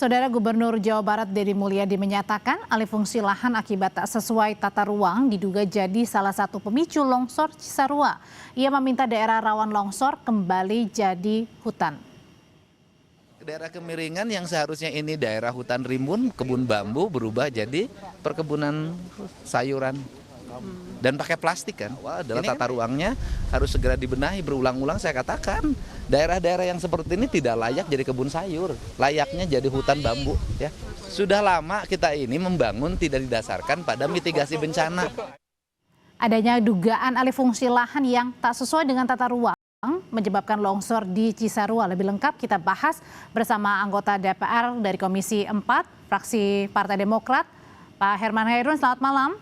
Saudara Gubernur Jawa Barat Deddy Mulyadi menyatakan alih fungsi lahan akibat tak sesuai tata ruang diduga jadi salah satu pemicu longsor Cisarua. Ia meminta daerah rawan longsor kembali jadi hutan. Daerah Kemiringan yang seharusnya ini daerah hutan rimbun, kebun bambu berubah jadi perkebunan sayuran. Dan pakai plastik kan, wah adalah tata ruangnya harus segera dibenahi. Berulang-ulang saya katakan, daerah-daerah yang seperti ini tidak layak jadi kebun sayur, layaknya jadi hutan bambu. Ya, sudah lama kita ini membangun tidak didasarkan pada mitigasi bencana. Adanya dugaan alih fungsi lahan yang tak sesuai dengan tata ruang menyebabkan longsor di Cisarua. Lebih lengkap kita bahas bersama anggota DPR dari Komisi 4, fraksi Partai Demokrat, Pak Herman Khairun. Selamat malam.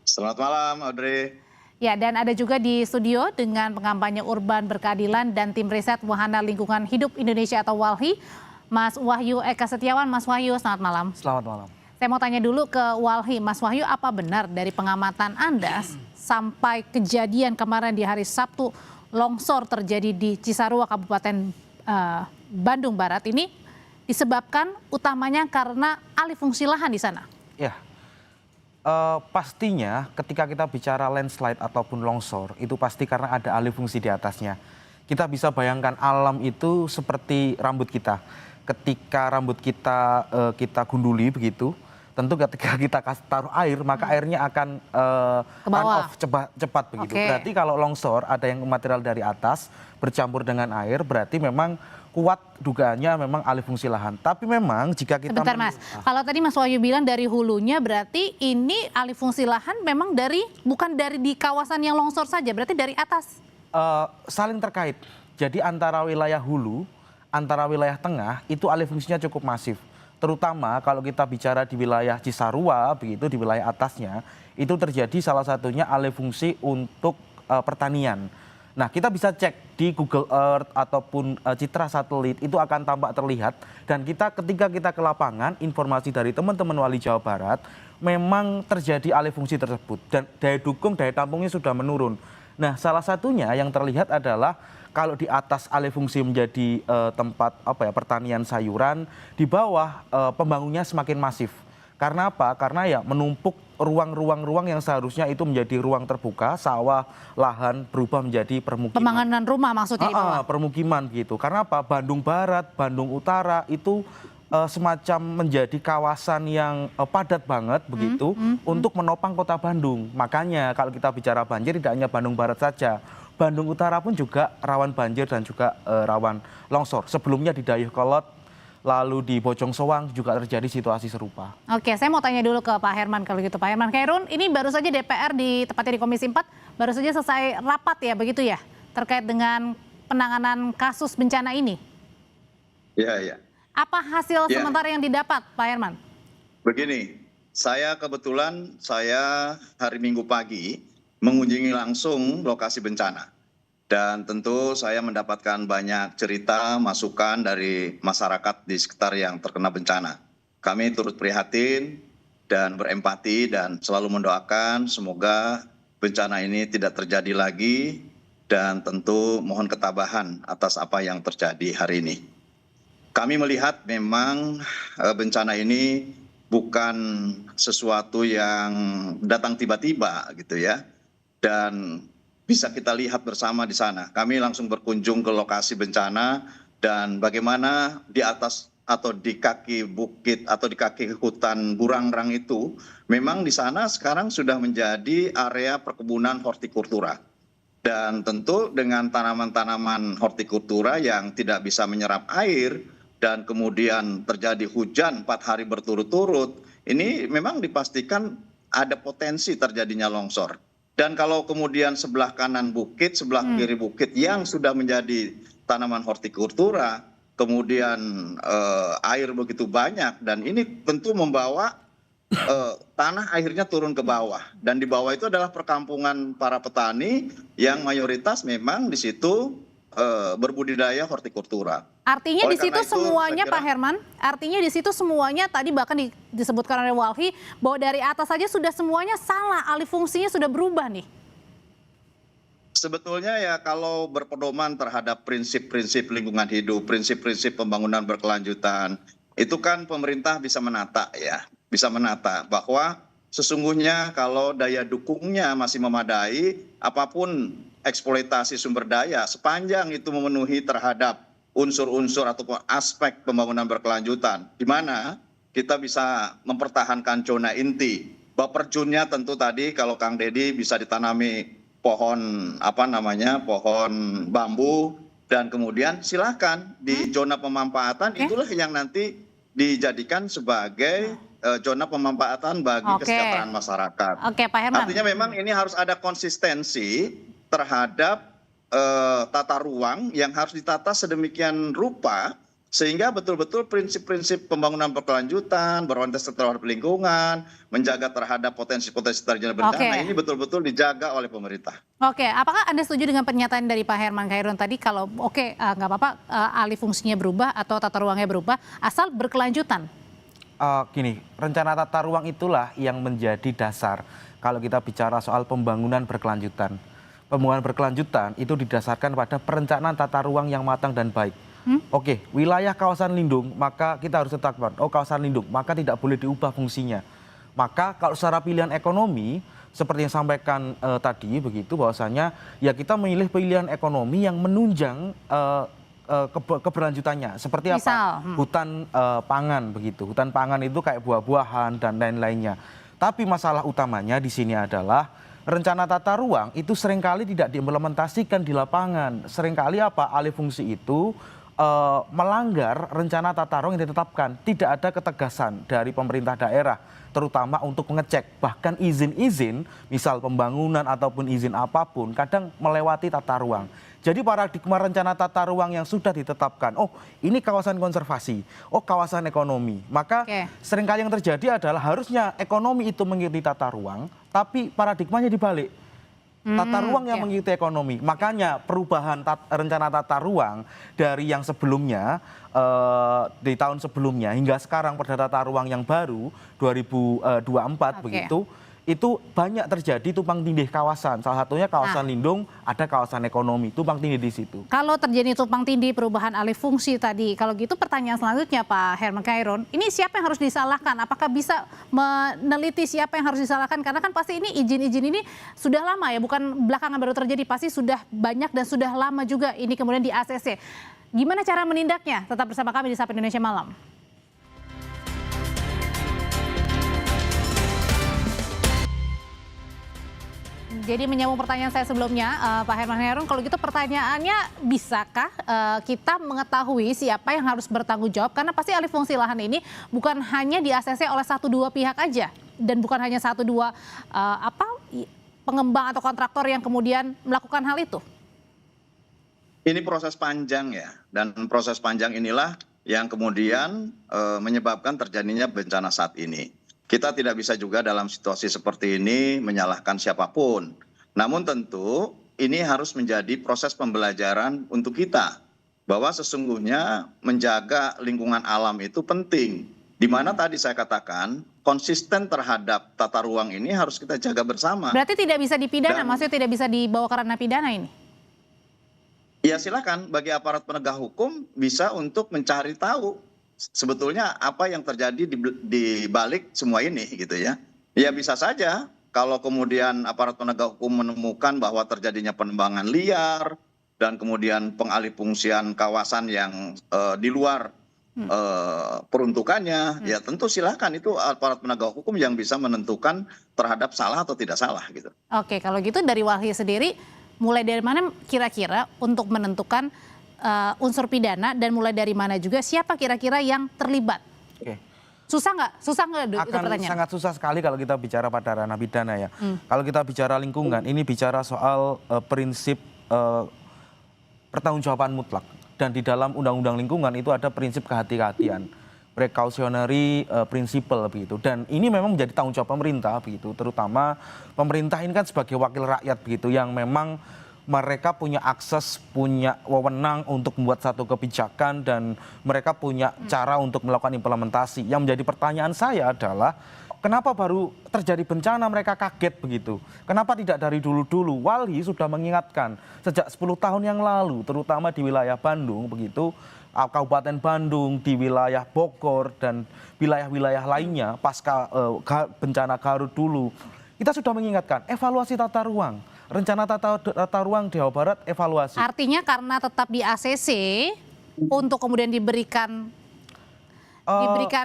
Selamat malam, Audrey. Ya, dan ada juga di studio dengan pengampanye urban berkeadilan dan tim riset Wahana Lingkungan Hidup Indonesia atau WALHI, Mas Wahyu Eka Setiawan. Mas Wahyu, selamat malam. Selamat malam. Saya mau tanya dulu ke WALHI, Mas Wahyu, apa benar dari pengamatan Anda sampai kejadian kemarin di hari Sabtu longsor terjadi di Cisarua, Kabupaten Bandung Barat ini disebabkan utamanya karena alih fungsi lahan di sana? Ya. Pastinya ketika kita bicara landslide ataupun longsor itu pasti karena ada alih fungsi di atasnya. Kita bisa bayangkan alam itu seperti rambut kita. Ketika rambut kita kita gunduli begitu, tentu ketika kita taruh air maka airnya akan run off cepat begitu. Berarti kalau longsor ada yang material dari atas bercampur dengan air, berarti memang kuat dugaannya memang alih fungsi lahan. Tapi memang jika kita... Sebentar Mas, kalau tadi Mas Wahyu bilang dari hulunya, berarti ini alih fungsi lahan memang bukan dari di kawasan yang longsor saja, berarti dari atas? Saling terkait. Jadi antara wilayah hulu, antara wilayah tengah itu alih fungsinya cukup masif. Terutama kalau kita bicara di wilayah Cisarua, begitu di wilayah atasnya, itu terjadi salah satunya alih fungsi untuk pertanian. Nah, kita bisa cek di Google Earth ataupun citra satelit itu akan tampak terlihat, dan ketika kita ke lapangan, informasi dari teman-teman Wali Jawa Barat memang terjadi alih fungsi tersebut dan daya dukung, daya tampungnya sudah menurun. Nah, salah satunya yang terlihat adalah kalau di atas alih fungsi menjadi tempat pertanian sayuran, di bawah pembangunnya semakin masif. Karena apa? Karena ya menumpuk ruang yang seharusnya itu menjadi ruang terbuka, sawah, lahan berubah menjadi permukiman. Pembangunan rumah maksudnya di bawah? Permukiman gitu. Karena apa? Bandung Barat, Bandung Utara itu semacam menjadi kawasan yang padat banget begitu untuk menopang kota Bandung. Makanya kalau kita bicara banjir tidak hanya Bandung Barat saja. Bandung Utara pun juga rawan banjir dan juga rawan longsor. Sebelumnya di Dayakolot, lalu di Bojong Soang juga terjadi situasi serupa. Oke, saya mau tanya dulu ke Pak Herman kalau gitu. Pak Herman Khairun, ini baru saja DPR tepatnya di Komisi 4, baru saja selesai rapat ya, begitu ya? Terkait dengan penanganan kasus bencana ini? Iya. Apa hasil sementara yang didapat, Pak Herman? Begini, kebetulan hari Minggu pagi mengunjungi langsung lokasi bencana. Dan tentu saya mendapatkan banyak cerita, masukan dari masyarakat di sekitar yang terkena bencana. Kami turut prihatin dan berempati dan selalu mendoakan semoga bencana ini tidak terjadi lagi, dan tentu mohon ketabahan atas apa yang terjadi hari ini. Kami melihat memang bencana ini bukan sesuatu yang datang tiba-tiba gitu ya. Dan bisa kita lihat bersama di sana. Kami langsung berkunjung ke lokasi bencana dan bagaimana di atas atau di kaki bukit atau di kaki hutan Burangrang itu memang di sana sekarang sudah menjadi area perkebunan hortikultura. Dan tentu dengan tanaman-tanaman hortikultura yang tidak bisa menyerap air dan kemudian terjadi hujan 4 hari berturut-turut, ini memang dipastikan ada potensi terjadinya longsor. Dan kalau kemudian sebelah kanan bukit, sebelah kiri bukit yang sudah menjadi tanaman hortikultura, kemudian air begitu banyak, dan ini tentu membawa tanah akhirnya turun ke bawah. Dan di bawah itu adalah perkampungan para petani yang mayoritas memang di situ berbudidaya hortikultura. Artinya di situ semuanya, Pak Herman, artinya di situ semuanya tadi bahkan disebutkan oleh WALHI bahwa dari atas saja sudah semuanya salah, alih fungsinya sudah berubah nih. Sebetulnya ya kalau berpedoman terhadap prinsip-prinsip lingkungan hidup, prinsip-prinsip pembangunan berkelanjutan, itu kan pemerintah bisa menata ya, bisa menata bahwa sesungguhnya kalau daya dukungnya masih memadai, apapun eksploitasi sumber daya sepanjang itu memenuhi terhadap unsur-unsur ataupun aspek pembangunan berkelanjutan, di mana kita bisa mempertahankan zona inti. Buffer-zone-nya tentu tadi kalau Kang Deddy bisa ditanami pohon pohon bambu, dan kemudian silakan di zona pemanfaatan itulah yang nanti dijadikan sebagai zona pemanfaatan bagi kesejahteraan masyarakat. Oke, Pak Herman. Artinya memang ini harus ada konsistensi terhadap tata ruang yang harus ditata sedemikian rupa sehingga betul-betul prinsip-prinsip pembangunan berkelanjutan, berorientasi terhadap lingkungan, menjaga terhadap potensi-potensi terjadi bencana ini betul-betul dijaga oleh pemerintah. Oke, apakah Anda setuju dengan pernyataan dari Pak Herman Khairun tadi kalau nggak apa-apa alih fungsinya berubah atau tata ruangnya berubah asal berkelanjutan? Gini, rencana tata ruang itulah yang menjadi dasar kalau kita bicara soal pembangunan berkelanjutan. Pembangunan berkelanjutan itu didasarkan pada perencanaan tata ruang yang matang dan baik. Oke, wilayah kawasan lindung maka kita harus tetapkan, kawasan lindung maka tidak boleh diubah fungsinya. Maka kalau secara pilihan ekonomi seperti yang sampaikan tadi begitu bahwasanya ya kita memilih pilihan ekonomi yang menunjang keberlanjutannya seperti apa? Hutan pangan begitu. Hutan pangan itu kayak buah-buahan dan lain-lainnya. Tapi masalah utamanya di sini adalah rencana tata ruang itu seringkali tidak diimplementasikan di lapangan. Seringkali alih fungsi itu melanggar rencana tata ruang yang ditetapkan. Tidak ada ketegasan dari pemerintah daerah, terutama untuk mengecek. Bahkan izin-izin, misal pembangunan ataupun izin apapun, kadang melewati tata ruang. Jadi paradigma rencana tata ruang yang sudah ditetapkan, ini kawasan konservasi, kawasan ekonomi. Maka seringkali yang terjadi adalah harusnya ekonomi itu mengikuti tata ruang, tapi paradigmanya dibalik. Tata ruang yang mengikuti ekonomi. Makanya perubahan rencana tata ruang dari yang sebelumnya, di tahun sebelumnya hingga sekarang pada tata ruang yang baru 2024 begitu, itu banyak terjadi tumpang tindih kawasan. Salah satunya kawasan lindung, ada kawasan ekonomi, tumpang tindih di situ. Kalau terjadi tumpang tindih perubahan alih fungsi tadi, kalau gitu pertanyaan selanjutnya Pak Herman Khairun, ini siapa yang harus disalahkan? Apakah bisa meneliti siapa yang harus disalahkan? Karena kan pasti ini izin-izin ini sudah lama ya, bukan belakangan baru terjadi, pasti sudah banyak dan sudah lama juga ini kemudian di ACC. Gimana cara menindaknya? Tetap bersama kami di Sapa Indonesia Malam. Jadi menyambung pertanyaan saya sebelumnya, Pak Herman Khairun, kalau gitu pertanyaannya, bisakah kita mengetahui siapa yang harus bertanggung jawab? Karena pasti alih fungsi lahan ini bukan hanya di ACC oleh 1-2 pihak aja, dan bukan hanya 1-2 pengembang atau kontraktor yang kemudian melakukan hal itu. Ini proses panjang ya, dan proses panjang inilah yang kemudian menyebabkan terjadinya bencana saat ini. Kita tidak bisa juga dalam situasi seperti ini menyalahkan siapapun. Namun tentu ini harus menjadi proses pembelajaran untuk kita. Bahwa sesungguhnya menjaga lingkungan alam itu penting. Di mana tadi saya katakan konsisten terhadap tata ruang ini harus kita jaga bersama. Berarti tidak bisa dipidana, maksudnya tidak bisa dibawa ke ranah pidana ini? Ya silakan bagi aparat penegak hukum bisa untuk mencari tahu sebetulnya apa yang terjadi di balik semua ini gitu ya. Ya bisa saja kalau kemudian aparat penegak hukum menemukan bahwa terjadinya penembangan liar dan kemudian pengalihfungsian kawasan yang di luar peruntukannya, ya tentu silakan itu aparat penegak hukum yang bisa menentukan terhadap salah atau tidak salah gitu. Oke, kalau gitu dari Walhi sendiri mulai dari mana kira-kira untuk menentukan unsur pidana dan mulai dari mana juga siapa kira-kira yang terlibat? Susah nggak? Susah nggak itu pertanyaan? Sangat susah sekali kalau kita bicara pada ranah pidana ya. Kalau kita bicara lingkungan, ini bicara soal prinsip pertanggungjawaban mutlak. Dan di dalam undang-undang lingkungan itu ada prinsip kehati-hatian, precautionary principle begitu. Dan ini memang menjadi tanggung jawab pemerintah begitu. Terutama pemerintah ini kan sebagai wakil rakyat begitu yang memang mereka punya akses, punya wewenang untuk membuat satu kebijakan dan mereka punya cara untuk melakukan implementasi. Yang menjadi pertanyaan saya adalah kenapa baru terjadi bencana mereka kaget begitu? Kenapa tidak dari dulu-dulu? Walhi sudah mengingatkan sejak 10 tahun yang lalu, terutama di wilayah Bandung begitu, Kabupaten Bandung, di wilayah Bogor, dan wilayah-wilayah lainnya pasca bencana Garut dulu, kita sudah mengingatkan evaluasi tata ruang. Rencana tata ruang Jawa Barat evaluasi. Artinya karena tetap di ACC untuk kemudian diberikan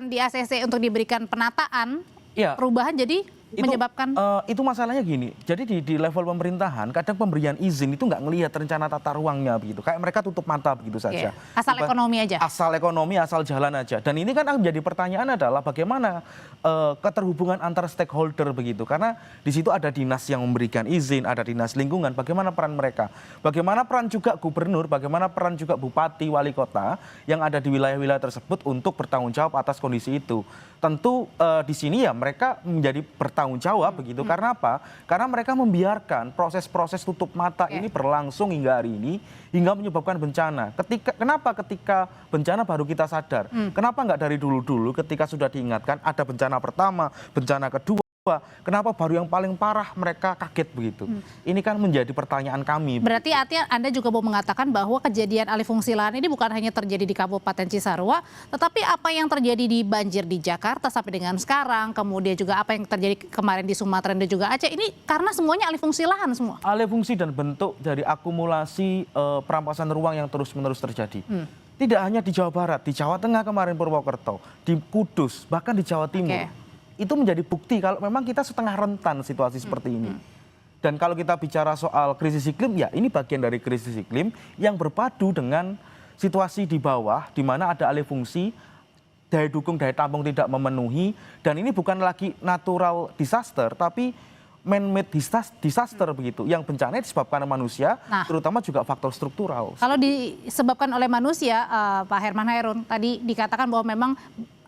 di ACC untuk diberikan penataan, Iya. perubahan jadi menyebabkan itu masalahnya gini. Jadi di level pemerintahan kadang pemberian izin itu nggak ngelihat rencana tata ruangnya begitu. Kayak mereka tutup mata begitu saja. asal ekonomi aja. Asal ekonomi, asal jalan aja. Dan ini kan akan menjadi pertanyaan adalah bagaimana keterhubungan antar stakeholder begitu. Karena di situ ada dinas yang memberikan izin, ada dinas lingkungan. Bagaimana peran mereka? Bagaimana peran juga gubernur? Bagaimana peran juga bupati, wali kota yang ada di wilayah-wilayah tersebut untuk bertanggung jawab atas kondisi itu? Tentu di sini ya mereka menjadi bertanggung jawab begitu. Karena apa? Karena mereka membiarkan proses-proses tutup mata ini berlangsung hingga hari ini, hingga menyebabkan bencana. Kenapa ketika bencana baru kita sadar? Kenapa nggak dari dulu-dulu ketika sudah diingatkan ada bencana pertama, bencana kedua? Kenapa baru yang paling parah mereka kaget begitu? Ini kan menjadi pertanyaan kami. Berarti artinya Anda juga mau mengatakan bahwa kejadian alih fungsi lahan ini bukan hanya terjadi di Kabupaten Cisarua, tetapi apa yang terjadi di banjir di Jakarta sampai dengan sekarang, kemudian juga apa yang terjadi kemarin di Sumatera dan juga Aceh, ini karena semuanya alih fungsi lahan semua. Alih fungsi dan bentuk dari akumulasi perampasan ruang yang terus-menerus terjadi. Tidak hanya di Jawa Barat, di Jawa Tengah kemarin Purwokerto, di Kudus, bahkan di Jawa Timur. Itu menjadi bukti kalau memang kita setengah rentan situasi seperti ini. Dan kalau kita bicara soal krisis iklim, ya ini bagian dari krisis iklim yang berpadu dengan situasi di bawah, di mana ada alih fungsi, daya dukung, daya tampung tidak memenuhi, dan ini bukan lagi natural disaster, tapi man-made disaster begitu, yang bencana disebabkan oleh manusia, terutama juga faktor struktural. Kalau disebabkan oleh manusia, Pak Herman Hairun, tadi dikatakan bahwa memang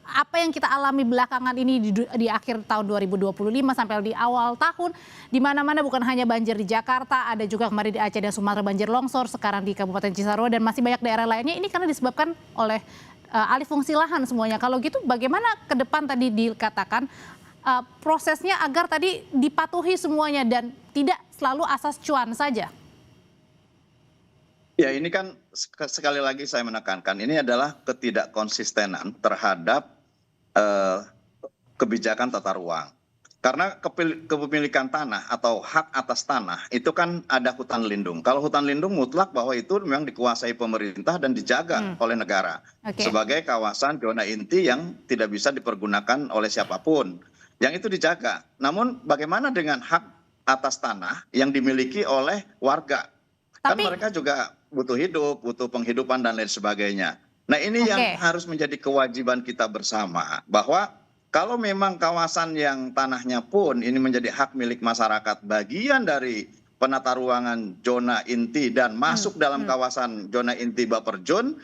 apa yang kita alami belakangan ini di akhir tahun 2025 sampai di awal tahun, di mana-mana bukan hanya banjir di Jakarta, ada juga kemarin di Aceh dan Sumatera banjir longsor, sekarang di Kabupaten Cisarua dan masih banyak daerah lainnya, ini karena disebabkan oleh alih fungsi lahan semuanya. Kalau gitu bagaimana ke depan tadi dikatakan prosesnya agar tadi dipatuhi semuanya dan tidak selalu asas cuan saja? Ya, ini kan sekali lagi saya menekankan, ini adalah ketidakkonsistenan terhadap kebijakan tata ruang. Karena kepemilikan tanah atau hak atas tanah itu kan ada hutan lindung. Kalau hutan lindung mutlak bahwa itu memang dikuasai pemerintah dan dijaga oleh negara sebagai kawasan zona inti yang tidak bisa dipergunakan oleh siapapun. Yang itu dijaga. Namun bagaimana dengan hak atas tanah yang dimiliki oleh warga? Kan mereka juga butuh hidup, butuh penghidupan dan lain sebagainya. Nah ini yang harus menjadi kewajiban kita bersama, bahwa kalau memang kawasan yang tanahnya pun ini menjadi hak milik masyarakat, bagian dari penata ruangan zona inti dan masuk dalam kawasan zona inti buffer zone,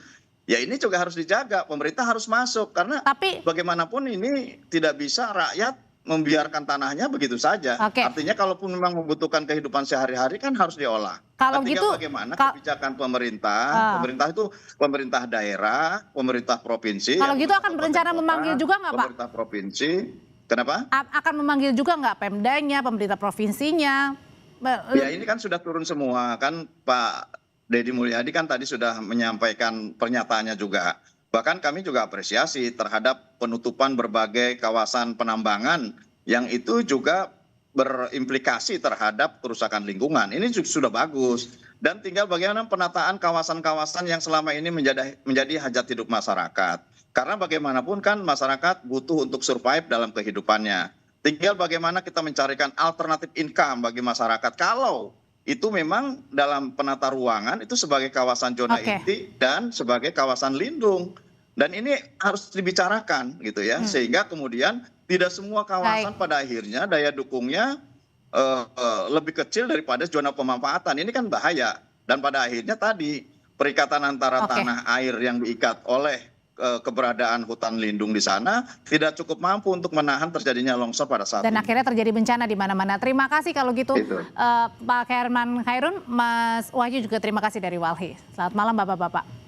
ya ini juga harus dijaga, pemerintah harus masuk, karena bagaimanapun ini tidak bisa rakyat membiarkan tanahnya begitu saja. Artinya kalaupun memang membutuhkan kehidupan sehari-hari kan harus diolah. Kalau gitu bagaimana kebijakan pemerintah, pemerintah itu pemerintah daerah, pemerintah provinsi. Kalau gitu akan berencana memanggil juga nggak Pak? Pemerintah provinsi, kenapa? Akan memanggil juga nggak Pemdanya, pemerintah provinsinya? Ya ini kan sudah turun semua, kan Pak Deddy Mulyadi kan tadi sudah menyampaikan pernyataannya juga. Bahkan kami juga apresiasi terhadap penutupan berbagai kawasan penambangan yang itu juga berimplikasi terhadap kerusakan lingkungan. Ini sudah bagus. Dan tinggal bagaimana penataan kawasan-kawasan yang selama ini menjadi hajat hidup masyarakat. Karena bagaimanapun kan masyarakat butuh untuk survive dalam kehidupannya. Tinggal bagaimana kita mencarikan alternatif income bagi masyarakat. Kalau itu memang dalam penata ruangan itu sebagai kawasan zona inti dan sebagai kawasan lindung. Dan ini harus dibicarakan gitu ya, sehingga kemudian tidak semua kawasan pada akhirnya daya dukungnya lebih kecil daripada zona pemanfaatan. Ini kan bahaya. Dan pada akhirnya tadi perikatan antara tanah air yang diikat oleh keberadaan hutan lindung di sana tidak cukup mampu untuk menahan terjadinya longsor pada saat dan ini. Akhirnya terjadi bencana di mana-mana. Terima kasih kalau gitu Pak Herman Hairun, Mas Wahyu juga terima kasih dari Walhi. Selamat malam Bapak-bapak.